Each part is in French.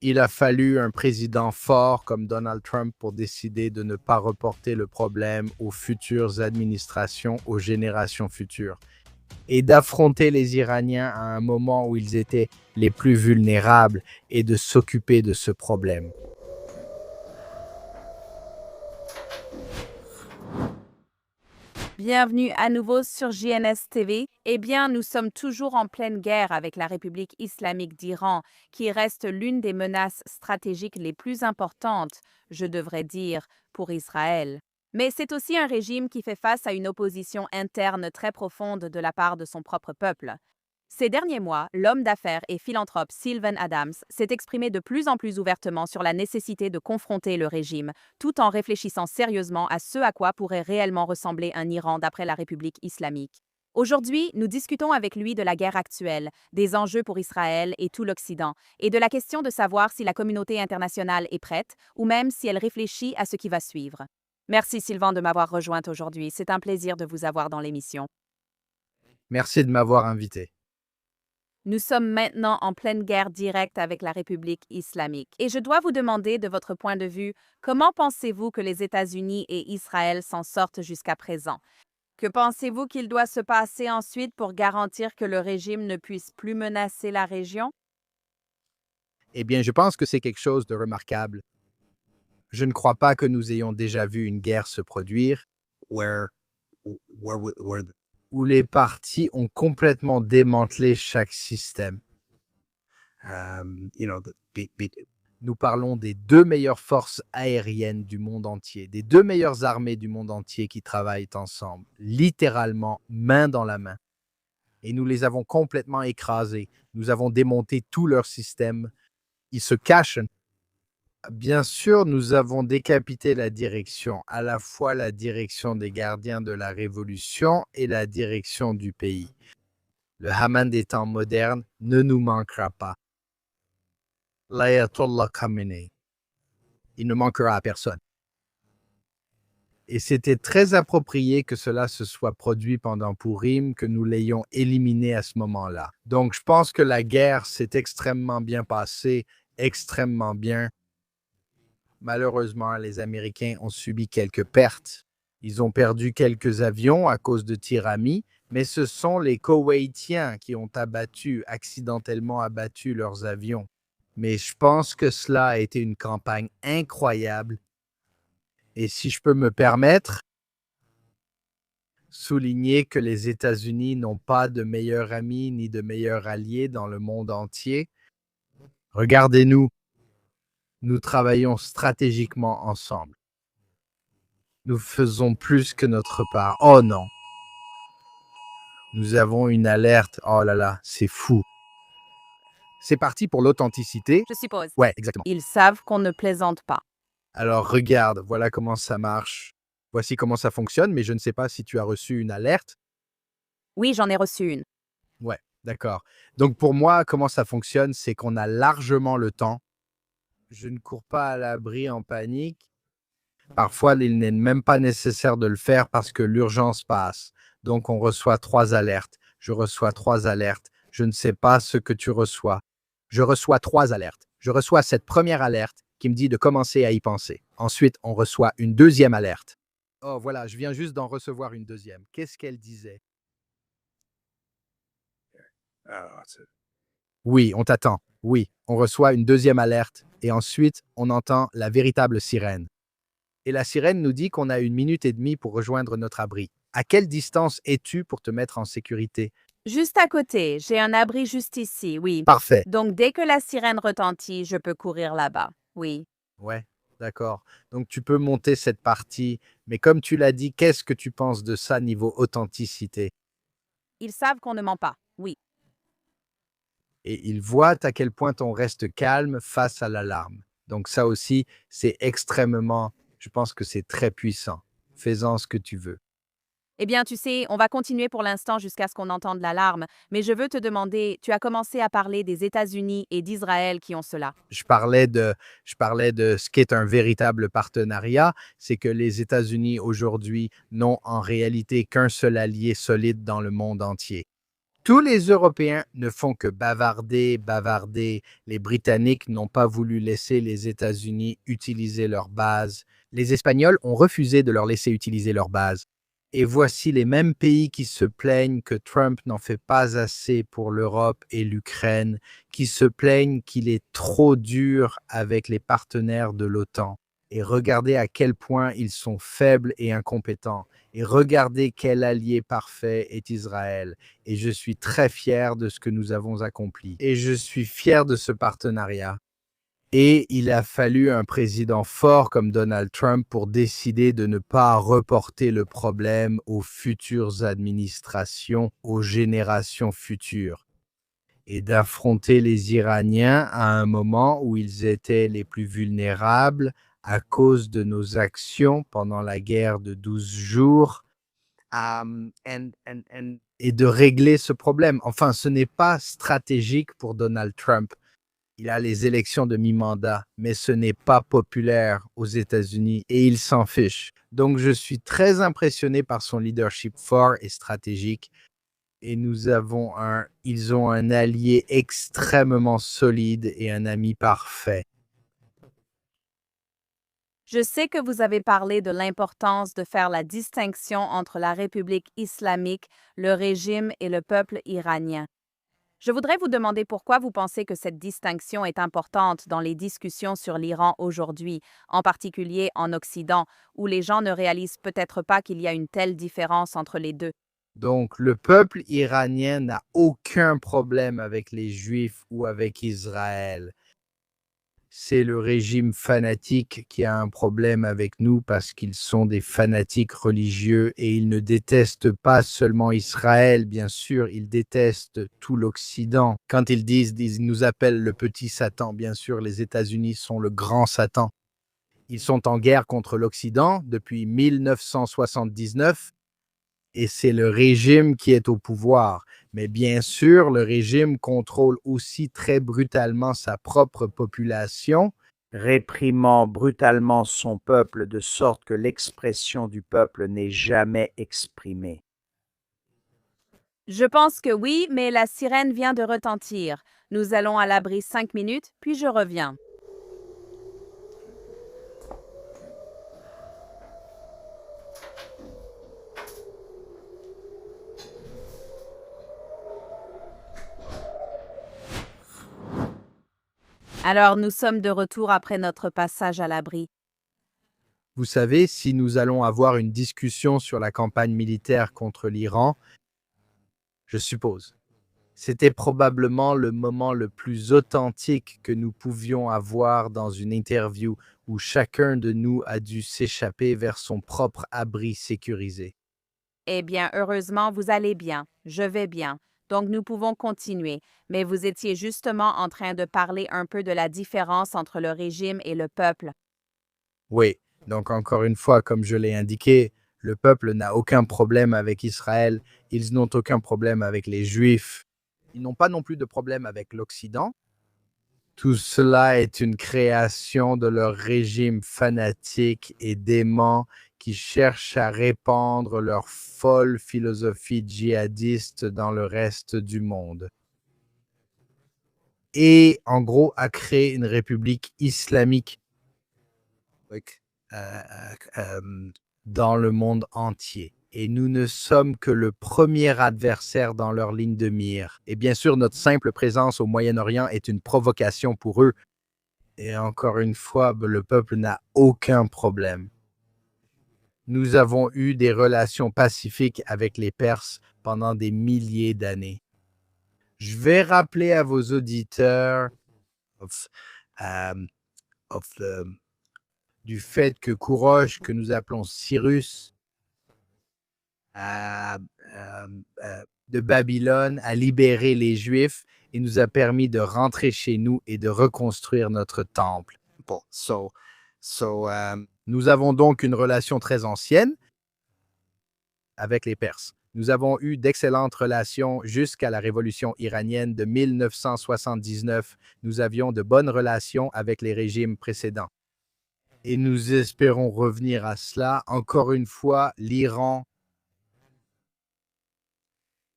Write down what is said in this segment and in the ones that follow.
Il a fallu un président fort comme Donald Trump pour décider de ne pas reporter le problème aux futures administrations, aux générations futures, et d'affronter les Iraniens à un moment où ils étaient les plus vulnérables et de s'occuper de ce problème. Bienvenue à nouveau sur JNS TV. Eh bien, nous sommes toujours en pleine guerre avec la République islamique d'Iran, qui reste l'une des menaces stratégiques les plus importantes, je devrais dire, pour Israël. Mais c'est aussi un régime qui fait face à une opposition interne très profonde de la part de son propre peuple. Ces derniers mois, l'homme d'affaires et philanthrope Sylvan Adams s'est exprimé de plus en plus ouvertement sur la nécessité de confronter le régime, tout en réfléchissant sérieusement à ce à quoi pourrait réellement ressembler un Iran d'après la République islamique. Aujourd'hui, nous discutons avec lui de la guerre actuelle, des enjeux pour Israël et tout l'Occident, et de la question de savoir si la communauté internationale est prête, ou même si elle réfléchit à ce qui va suivre. Merci Sylvain de m'avoir rejointe aujourd'hui, c'est un plaisir de vous avoir dans l'émission. Merci de m'avoir invité. Nous sommes maintenant en pleine guerre directe avec la République islamique. Et je dois vous demander, de votre point de vue, comment pensez-vous que les États-Unis et Israël s'en sortent jusqu'à présent? Que pensez-vous qu'il doit se passer ensuite pour garantir que le régime ne puisse plus menacer la région? Eh bien, je pense que c'est quelque chose de remarquable. Je ne crois pas que nous ayons déjà vu une guerre se produire où les partis ont complètement démantelé chaque système. Nous parlons des deux meilleures forces aériennes du monde entier, des deux meilleures armées du monde entier qui travaillent ensemble, littéralement main dans la main. Et nous les avons complètement écrasés. Nous avons démonté tout leur système. Ils se cachent. Bien sûr, nous avons décapité la direction, à la fois la direction des gardiens de la Révolution et la direction du pays. Le Haman des temps modernes ne nous manquera pas. L'Ayatollah Khamenei. Il ne manquera à personne. Et c'était très approprié que cela se soit produit pendant Purim, que nous l'ayons éliminé à ce moment-là. Donc, je pense que la guerre s'est extrêmement bien passée, extrêmement bien. Malheureusement, les Américains ont subi quelques pertes. Ils ont perdu quelques avions à cause de tirs amis, mais ce sont les Koweïtiens qui ont accidentellement abattu leurs avions. Mais je pense que cela a été une campagne incroyable. Et si je peux me permettre, souligner que les États-Unis n'ont pas de meilleurs amis ni de meilleurs alliés dans le monde entier. Regardez-nous, nous travaillons stratégiquement ensemble. Nous faisons plus que notre part. Oh non, nous avons une alerte. Oh là là, c'est fou. C'est parti pour l'authenticité. Je suppose. Ouais, exactement. Ils savent qu'on ne plaisante pas. Alors regarde, voilà comment ça marche. Voici comment ça fonctionne, mais je ne sais pas si tu as reçu une alerte. Oui, j'en ai reçu une. Ouais, d'accord. Donc pour moi, comment ça fonctionne, c'est qu'on a largement le temps. Je ne cours pas à l'abri en panique. Parfois, il n'est même pas nécessaire de le faire parce que l'urgence passe. Donc on reçoit 3 alertes. Je reçois 3 alertes. Je ne sais pas ce que tu reçois. Je reçois 3 alertes. Je reçois cette première alerte qui me dit de commencer à y penser. Ensuite, on reçoit une deuxième alerte. Oh voilà, je viens juste d'en recevoir une deuxième. Qu'est-ce qu'elle disait? Oui, on t'attend. Oui, on reçoit une deuxième alerte et ensuite, on entend la véritable sirène. Et la sirène nous dit qu'on a 1 minute et demie pour rejoindre notre abri. À quelle distance es-tu pour te mettre en sécurité? Juste à côté, j'ai un abri juste ici, oui. Parfait. Donc dès que la sirène retentit, je peux courir là-bas. Oui. Ouais, d'accord. Donc tu peux monter cette partie, mais comme tu l'as dit, qu'est-ce que tu penses de ça niveau authenticité? Ils savent qu'on ne ment pas. Oui. Et ils voient à quel point on reste calme face à l'alarme. Donc ça aussi, c'est extrêmement, je pense que c'est très puissant. Fais-en ce que tu veux. Eh bien, tu sais, on va continuer pour l'instant jusqu'à ce qu'on entende l'alarme, mais je veux te demander, tu as commencé à parler des États-Unis et d'Israël qui ont cela. Je parlais de ce qu'est un véritable partenariat, c'est que les États-Unis aujourd'hui n'ont en réalité qu'un seul allié solide dans le monde entier. Tous les Européens ne font que bavarder, bavarder. Les Britanniques n'ont pas voulu laisser les États-Unis utiliser leurs bases. Les Espagnols ont refusé de leur laisser utiliser leurs bases. Et voici les mêmes pays qui se plaignent que Trump n'en fait pas assez pour l'Europe et l'Ukraine, qui se plaignent qu'il est trop dur avec les partenaires de l'OTAN. Et regardez à quel point ils sont faibles et incompétents. Et regardez quel allié parfait est Israël. Et je suis très fier de ce que nous avons accompli. Et je suis fier de ce partenariat. Et il a fallu un président fort comme Donald Trump pour décider de ne pas reporter le problème aux futures administrations, aux générations futures, et d'affronter les Iraniens à un moment où ils étaient les plus vulnérables à cause de nos actions pendant la guerre de 12 jours, et de régler ce problème. Enfin, ce n'est pas stratégique pour Donald Trump. Il a les élections de mi-mandat, mais ce n'est pas populaire aux États-Unis et il s'en fiche. Donc, je suis très impressionné par son leadership fort et stratégique. Et ils ont un allié extrêmement solide et un ami parfait. Je sais que vous avez parlé de l'importance de faire la distinction entre la République islamique, le régime et le peuple iranien. Je voudrais vous demander pourquoi vous pensez que cette distinction est importante dans les discussions sur l'Iran aujourd'hui, en particulier en Occident, où les gens ne réalisent peut-être pas qu'il y a une telle différence entre les deux. Donc, le peuple iranien n'a aucun problème avec les Juifs ou avec Israël. C'est le régime fanatique qui a un problème avec nous parce qu'ils sont des fanatiques religieux et ils ne détestent pas seulement Israël, bien sûr, ils détestent tout l'Occident. Quand ils nous appellent le petit Satan, bien sûr, les États-Unis sont le grand Satan. Ils sont en guerre contre l'Occident depuis 1979 et c'est le régime qui est au pouvoir. Mais bien sûr, le régime contrôle aussi très brutalement sa propre population, réprimant brutalement son peuple de sorte que l'expression du peuple n'est jamais exprimée. Je pense que oui, mais la sirène vient de retentir. Nous allons à l'abri 5 minutes, puis je reviens. Alors, nous sommes de retour après notre passage à l'abri. Vous savez, si nous allons avoir une discussion sur la campagne militaire contre l'Iran, je suppose, c'était probablement le moment le plus authentique que nous pouvions avoir dans une interview où chacun de nous a dû s'échapper vers son propre abri sécurisé. Eh bien, heureusement, vous allez bien. Je vais bien. Donc, nous pouvons continuer. Mais vous étiez justement en train de parler un peu de la différence entre le régime et le peuple. Oui, donc encore une fois, comme je l'ai indiqué, le peuple n'a aucun problème avec Israël, ils n'ont aucun problème avec les Juifs, ils n'ont pas non plus de problème avec l'Occident. Tout cela est une création de leur régime fanatique et dément qui cherche à répandre leur folle philosophie djihadiste dans le reste du monde. Et en gros, à créer une république islamique euh, dans le monde entier. Et nous ne sommes que le premier adversaire dans leur ligne de mire. Et bien sûr, notre simple présence au Moyen-Orient est une provocation pour eux. Et encore une fois, le peuple n'a aucun problème. Nous avons eu des relations pacifiques avec les Perses pendant des milliers d'années. Je vais rappeler à vos auditeurs um, du fait que Kourosh, que nous appelons Cyrus, de Babylone, a libéré les Juifs et nous a permis de rentrer chez nous et de reconstruire notre temple. Bon, nous avons donc une relation très ancienne avec les Perses. Nous avons eu d'excellentes relations jusqu'à la révolution iranienne de 1979. Nous avions de bonnes relations avec les régimes précédents. Et nous espérons revenir à cela. Encore une fois, l'Iran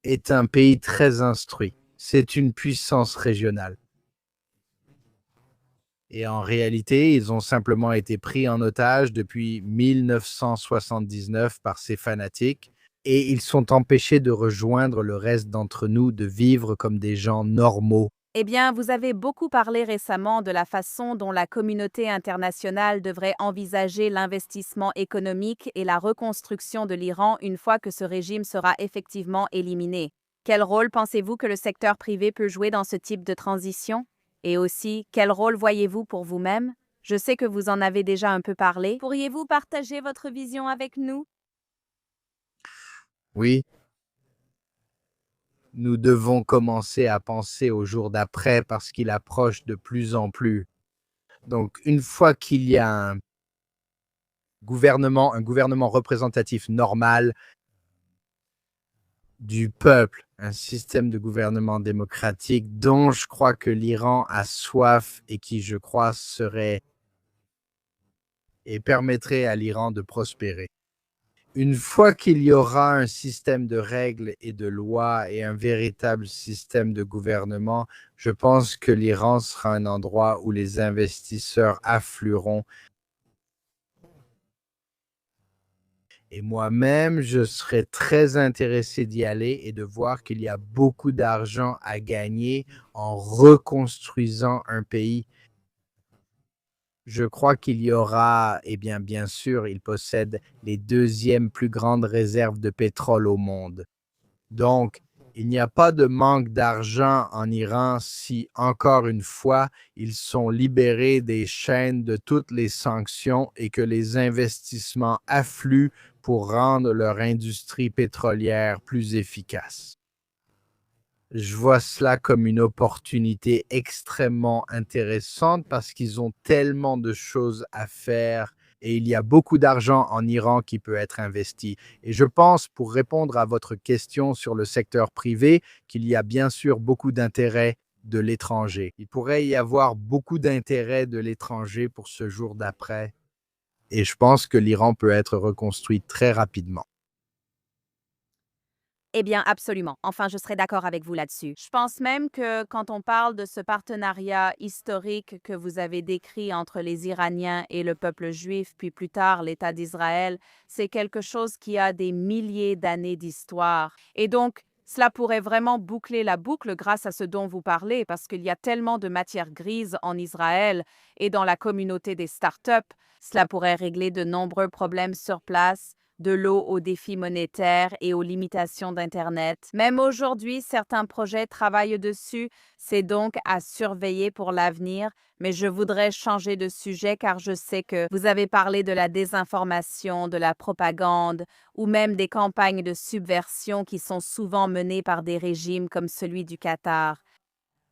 est un pays très instruit. C'est une puissance régionale. Et en réalité, ils ont simplement été pris en otage depuis 1979 par ces fanatiques et ils sont empêchés de rejoindre le reste d'entre nous, de vivre comme des gens normaux. Eh bien, vous avez beaucoup parlé récemment de la façon dont la communauté internationale devrait envisager l'investissement économique et la reconstruction de l'Iran une fois que ce régime sera effectivement éliminé. Quel rôle pensez-vous que le secteur privé peut jouer dans ce type de transition? Et aussi, quel rôle voyez-vous pour vous-même? Je sais que vous en avez déjà un peu parlé. Pourriez-vous partager votre vision avec nous? Oui, nous devons commencer à penser au jour d'après parce qu'il approche de plus en plus. Donc, une fois qu'il y a un gouvernement représentatif normal du peuple, un système de gouvernement démocratique dont je crois que l'Iran a soif et qui, je crois, serait et permettrait à l'Iran de prospérer. Une fois qu'il y aura un système de règles et de lois et un véritable système de gouvernement, je pense que l'Iran sera un endroit où les investisseurs afflueront. Et moi-même, je serais très intéressé d'y aller et de voir qu'il y a beaucoup d'argent à gagner en reconstruisant un pays. Je crois qu'il y aura, eh bien sûr, il possède les deuxièmes plus grandes réserves de pétrole au monde. Donc, il n'y a pas de manque d'argent en Iran si, encore une fois, ils sont libérés des chaînes de toutes les sanctions et que les investissements affluent pour rendre leur industrie pétrolière plus efficace. Je vois cela comme une opportunité extrêmement intéressante parce qu'ils ont tellement de choses à faire et il y a beaucoup d'argent en Iran qui peut être investi. Et je pense, pour répondre à votre question sur le secteur privé, qu'il y a bien sûr beaucoup d'intérêt de l'étranger. Il pourrait y avoir beaucoup d'intérêt de l'étranger pour ce jour d'après. Et je pense que l'Iran peut être reconstruit très rapidement. Eh bien, absolument. Enfin, je serais d'accord avec vous là-dessus. Je pense même que quand on parle de ce partenariat historique que vous avez décrit entre les Iraniens et le peuple juif, puis plus tard l'État d'Israël, c'est quelque chose qui a des milliers d'années d'histoire. Et donc, cela pourrait vraiment boucler la boucle grâce à ce dont vous parlez, parce qu'il y a tellement de matière grise en Israël et dans la communauté des startups. Cela pourrait régler de nombreux problèmes sur place, de l'eau aux défis monétaires et aux limitations d'Internet. Même aujourd'hui, certains projets travaillent dessus, c'est donc à surveiller pour l'avenir, mais je voudrais changer de sujet car je sais que vous avez parlé de la désinformation, de la propagande ou même des campagnes de subversion qui sont souvent menées par des régimes comme celui du Qatar,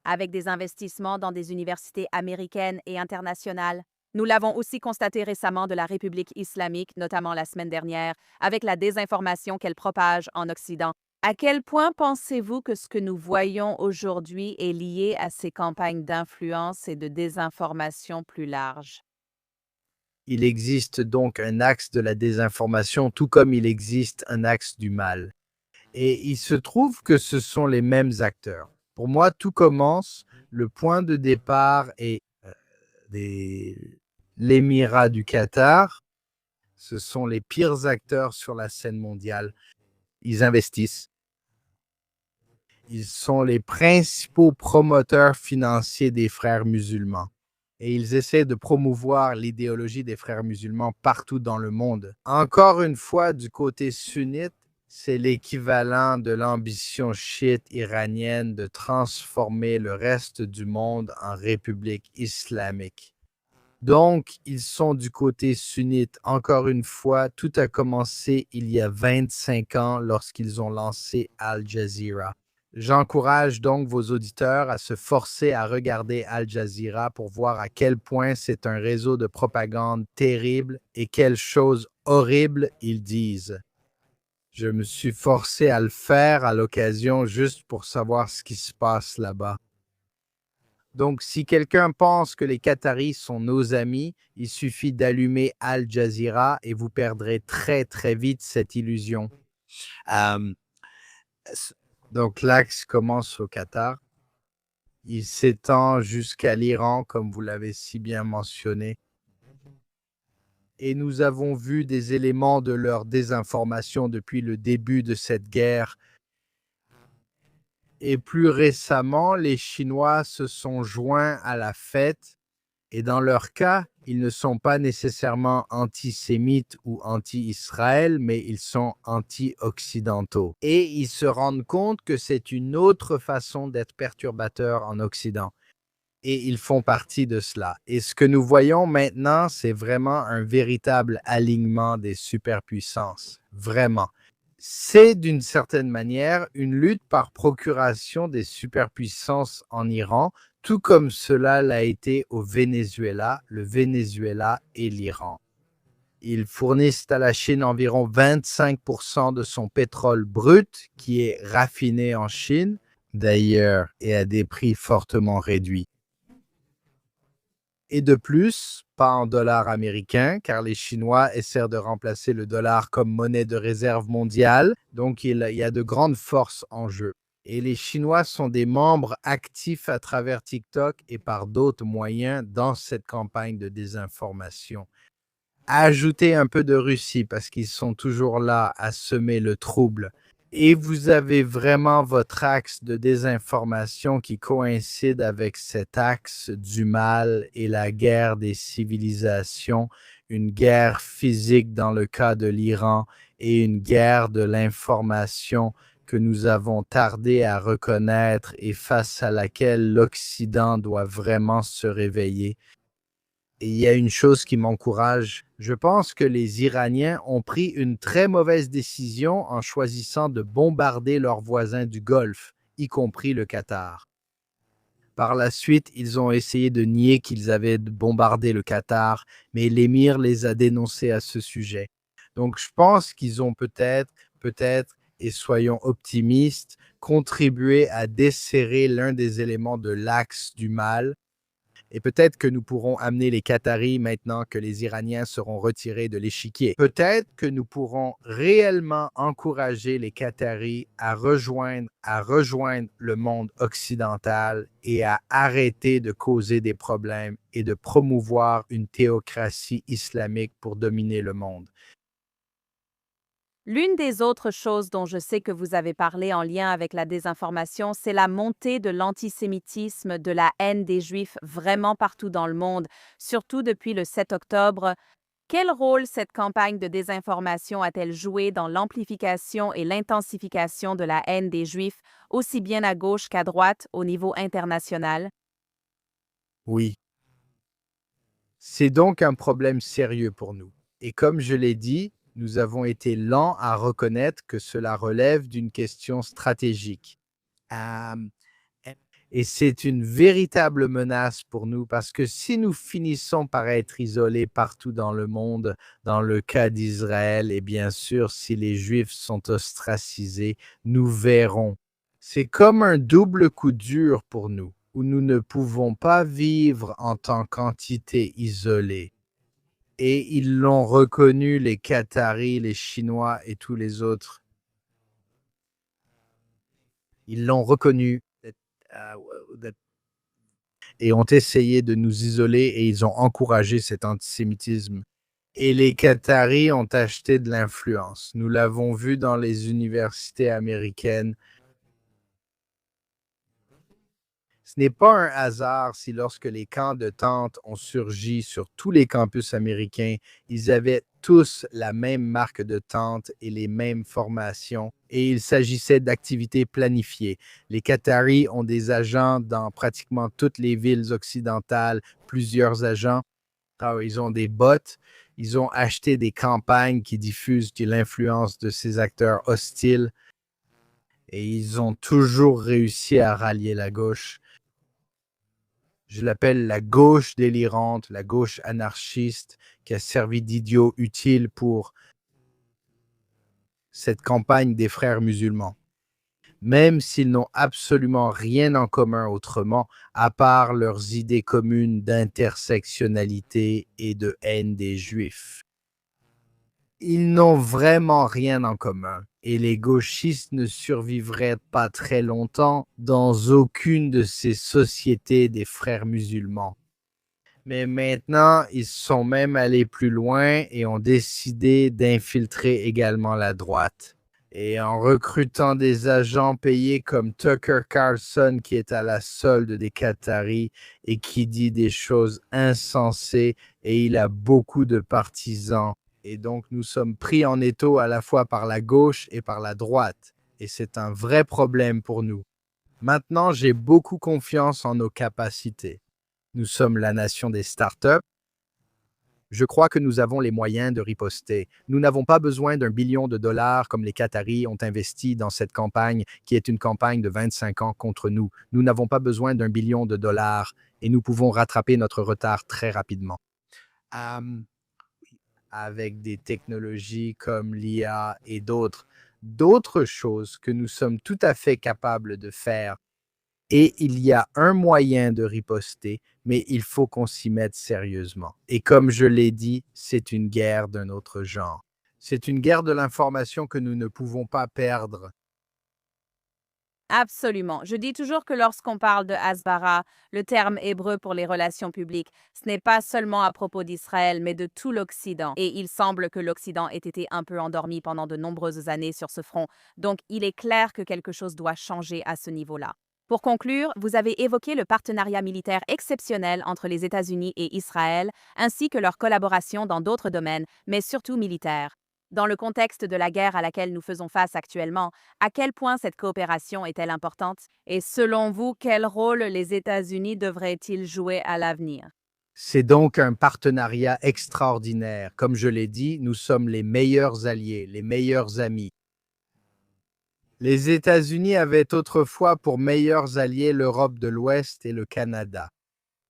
avec des investissements dans des universités américaines et internationales. Nous l'avons aussi constaté récemment de la République islamique, notamment la semaine dernière, avec la désinformation qu'elle propage en Occident. À quel point pensez-vous que ce que nous voyons aujourd'hui est lié à ces campagnes d'influence et de désinformation plus larges? Il existe donc un axe de la désinformation, tout comme il existe un axe du mal. Et il se trouve que ce sont les mêmes acteurs. Pour moi, tout commence, le point de départ est l'émirat du Qatar. Ce sont les pires acteurs sur la scène mondiale. Ils investissent. Ils sont les principaux promoteurs financiers des frères musulmans. Et ils essaient de promouvoir l'idéologie des frères musulmans partout dans le monde. Encore une fois, du côté sunnite, c'est l'équivalent de l'ambition chiite iranienne de transformer le reste du monde en république islamique. Donc, ils sont du côté sunnite. Encore une fois, tout a commencé il y a 25 ans lorsqu'ils ont lancé Al Jazeera. J'encourage donc vos auditeurs à se forcer à regarder Al Jazeera pour voir à quel point c'est un réseau de propagande terrible et quelles choses horribles ils disent. Je me suis forcé à le faire à l'occasion juste pour savoir ce qui se passe là-bas. Donc, si quelqu'un pense que les Qataris sont nos amis, il suffit d'allumer Al Jazeera et vous perdrez très, très vite cette illusion. Euh, Donc l'axe commence au Qatar. Il s'étend jusqu'à l'Iran, comme vous l'avez si bien mentionné. Et nous avons vu des éléments de leur désinformation depuis le début de cette guerre. Et plus récemment, les Chinois se sont joints à la fête. Et dans leur cas, ils ne sont pas nécessairement antisémites ou anti-Israël, mais ils sont anti-occidentaux. Et ils se rendent compte que c'est une autre façon d'être perturbateur en Occident. Et ils font partie de cela. Et ce que nous voyons maintenant, c'est vraiment un véritable alignement des superpuissances. Vraiment. C'est d'une certaine manière une lutte par procuration des superpuissances en Iran, tout comme cela l'a été au Venezuela, le Venezuela et l'Iran. Ils fournissent à la Chine environ 25% de son pétrole brut qui est raffiné en Chine, d'ailleurs, et à des prix fortement réduits. Et de plus, pas en dollars américains, car les Chinois essaient de remplacer le dollar comme monnaie de réserve mondiale, donc il y a de grandes forces en jeu. Et les Chinois sont des membres actifs à travers TikTok et par d'autres moyens dans cette campagne de désinformation. Ajoutez un peu de Russie parce qu'ils sont toujours là à semer le trouble. Et vous avez vraiment votre axe de désinformation qui coïncide avec cet axe du mal et la guerre des civilisations, une guerre physique dans le cas de l'Iran et une guerre de l'information que nous avons tardé à reconnaître et face à laquelle l'Occident doit vraiment se réveiller. Et il y a une chose qui m'encourage. Je pense que les Iraniens ont pris une très mauvaise décision en choisissant de bombarder leurs voisins du Golfe, y compris le Qatar. Par la suite, ils ont essayé de nier qu'ils avaient bombardé le Qatar, mais l'émir les a dénoncés à ce sujet. Donc je pense qu'ils ont peut-être, et soyons optimistes, contribué à desserrer l'un des éléments de l'axe du mal. Et peut-être que nous pourrons amener les Qataris maintenant que les Iraniens seront retirés de l'échiquier. Peut-être que nous pourrons réellement encourager les Qataris à rejoindre le monde occidental et à arrêter de causer des problèmes et de promouvoir une théocratie islamique pour dominer le monde. L'une des autres choses dont je sais que vous avez parlé en lien avec la désinformation, c'est la montée de l'antisémitisme, de la haine des Juifs vraiment partout dans le monde, surtout depuis le 7 octobre. Quel rôle cette campagne de désinformation a-t-elle joué dans l'amplification et l'intensification de la haine des Juifs, aussi bien à gauche qu'à droite, au niveau international? Oui, c'est donc un problème sérieux pour nous. Et comme je l'ai dit, nous avons été lents à reconnaître que cela relève d'une question stratégique. Euh, Et c'est une véritable menace pour nous parce que si nous finissons par être isolés partout dans le monde, dans le cas d'Israël, et bien sûr si les Juifs sont ostracisés, nous verrons. C'est comme un double coup dur pour nous, où nous ne pouvons pas vivre en tant qu'entité isolée. Et ils l'ont reconnu, les Qataris, les Chinois et tous les autres. Ils l'ont reconnu. Et ont essayé de nous isoler et ils ont encouragé cet antisémitisme. Et les Qataris ont acheté de l'influence. Nous l'avons vu dans les universités américaines. Ce n'est pas un hasard si lorsque les camps de tente ont surgi sur tous les campus américains, ils avaient tous la même marque de tente et les mêmes formations, et il s'agissait d'activités planifiées. Les Qataris ont des agents dans pratiquement toutes les villes occidentales, plusieurs agents. Ils ont des bots, ils ont acheté des campagnes qui diffusent de l'influence de ces acteurs hostiles, et ils ont toujours réussi à rallier la gauche. Je l'appelle la gauche délirante, la gauche anarchiste, qui a servi d'idiot utile pour cette campagne des frères musulmans. Même s'ils n'ont absolument rien en commun autrement, à part leurs idées communes d'intersectionnalité et de haine des Juifs. Ils n'ont vraiment rien en commun et les gauchistes ne survivraient pas très longtemps dans aucune de ces sociétés des frères musulmans. Mais maintenant, ils sont même allés plus loin et ont décidé d'infiltrer également la droite. Et en recrutant des agents payés comme Tucker Carlson, qui est à la solde des Qataris et qui dit des choses insensées, et il a beaucoup de partisans. Et donc, nous sommes pris en étau à la fois par la gauche et par la droite. Et c'est un vrai problème pour nous. Maintenant, j'ai beaucoup confiance en nos capacités. Nous sommes la nation des startups. Je crois que nous avons les moyens de riposter. Nous n'avons pas besoin d'un billion de dollars comme les Qataris ont investi dans cette campagne qui est une campagne de 25 ans contre nous. Nous n'avons pas besoin d'un billion de dollars et nous pouvons rattraper notre retard très rapidement. Euh, avec des technologies comme l'IA et d'autres choses que nous sommes tout à fait capables de faire. Et il y a un moyen de riposter, mais il faut qu'on s'y mette sérieusement. Et comme je l'ai dit, c'est une guerre d'un autre genre. C'est une guerre de l'information que nous ne pouvons pas perdre. Absolument. Je dis toujours que lorsqu'on parle de Hasbara, le terme hébreu pour les relations publiques, ce n'est pas seulement à propos d'Israël, mais de tout l'Occident. Et il semble que l'Occident ait été un peu endormi pendant de nombreuses années sur ce front. Donc, il est clair que quelque chose doit changer à ce niveau-là. Pour conclure, vous avez évoqué le partenariat militaire exceptionnel entre les États-Unis et Israël, ainsi que leur collaboration dans d'autres domaines, mais surtout militaires. Dans le contexte de la guerre à laquelle nous faisons face actuellement, à quel point cette coopération est-elle importante? Et selon vous, quel rôle les États-Unis devraient-ils jouer à l'avenir? C'est donc un partenariat extraordinaire. Comme je l'ai dit, nous sommes les meilleurs alliés, les meilleurs amis. Les États-Unis avaient autrefois pour meilleurs alliés l'Europe de l'Ouest et le Canada.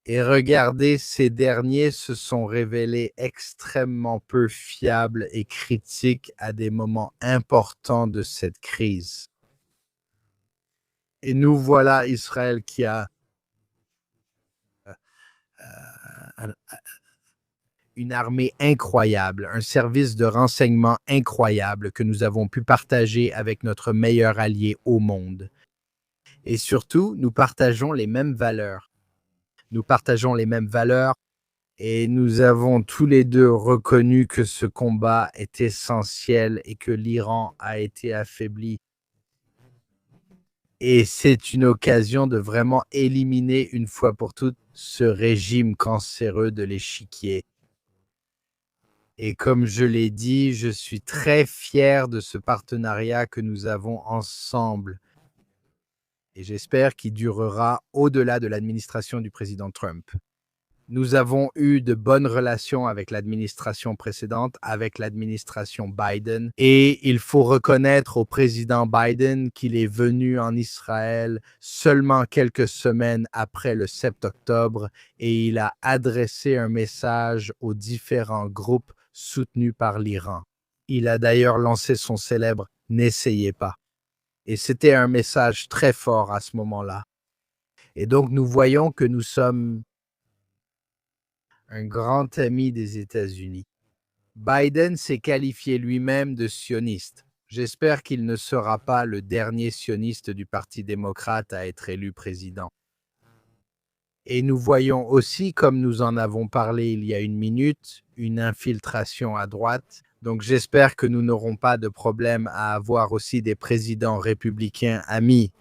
Et regardez, ces derniers se sont révélés extrêmement peu fiables et critiques à des moments importants de cette crise. Et nous voilà Israël qui a un- une armée incroyable, un service de renseignement incroyable que nous avons pu partager avec notre meilleur allié au monde. Et surtout, nous partageons les mêmes valeurs. Nous partageons les mêmes valeurs et nous avons tous les deux reconnu que ce combat est essentiel et que l'Iran a été affaibli. Et c'est une occasion de vraiment éliminer une fois pour toutes ce régime cancéreux de l'échiquier. Et comme je l'ai dit, je suis très fier de ce partenariat que nous avons ensemble. Et j'espère qu'il durera au-delà de l'administration du président Trump. Nous avons eu de bonnes relations avec l'administration précédente, avec l'administration Biden, et il faut reconnaître au président Biden qu'il est venu en Israël seulement quelques semaines après le 7 octobre et il a adressé un message aux différents groupes soutenus par l'Iran. Il a d'ailleurs lancé son célèbre «N'essayez pas». Et c'était un message très fort à ce moment-là. Et donc nous voyons que nous sommes un grand ami des États-Unis. Biden s'est qualifié lui-même de sioniste. J'espère qu'il ne sera pas le dernier sioniste du Parti démocrate à être élu président. Et nous voyons aussi, comme nous en avons parlé il y a une minute, une infiltration à droite. Donc j'espère que nous n'aurons pas de problème à avoir aussi des présidents républicains amis.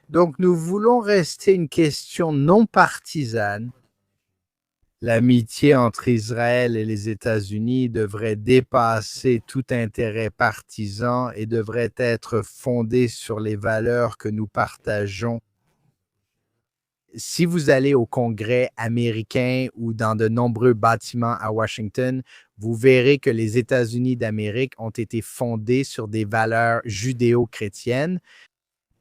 Donc nous voulons rester une question non partisane. L'amitié entre Israël et les États-Unis devrait dépasser tout intérêt partisan et devrait être fondée sur les valeurs que nous partageons. Si vous allez au Congrès américain ou dans de nombreux bâtiments à Washington, vous verrez que les États-Unis d'Amérique ont été fondés sur des valeurs judéo-chrétiennes.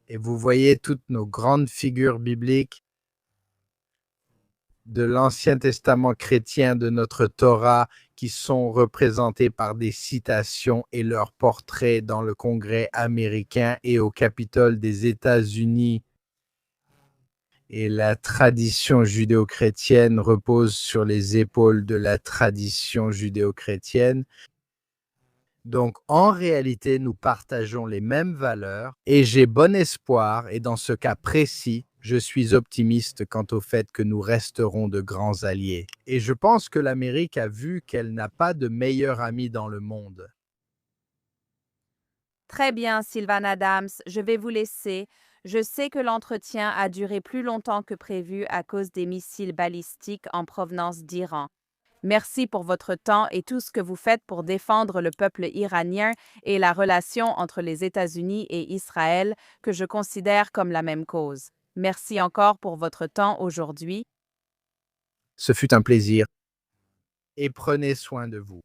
Et vous voyez toutes nos grandes figures bibliques de l'Ancien Testament chrétien de notre Torah qui sont représentés par des citations et leurs portraits dans le Congrès américain et au Capitole des États-Unis. Et la tradition judéo-chrétienne repose sur les épaules de la tradition judéo-chrétienne. Donc, en réalité, nous partageons les mêmes valeurs et j'ai bon espoir, et dans ce cas précis, je suis optimiste quant au fait que nous resterons de grands alliés. Et je pense que l'Amérique a vu qu'elle n'a pas de meilleur ami dans le monde. Très bien, Sylvan Adams, je vais vous laisser. Je sais que l'entretien a duré plus longtemps que prévu à cause des missiles balistiques en provenance d'Iran. Merci pour votre temps et tout ce que vous faites pour défendre le peuple iranien et la relation entre les États-Unis et Israël, que je considère comme la même cause. Merci encore pour votre temps aujourd'hui. Ce fut un plaisir et prenez soin de vous.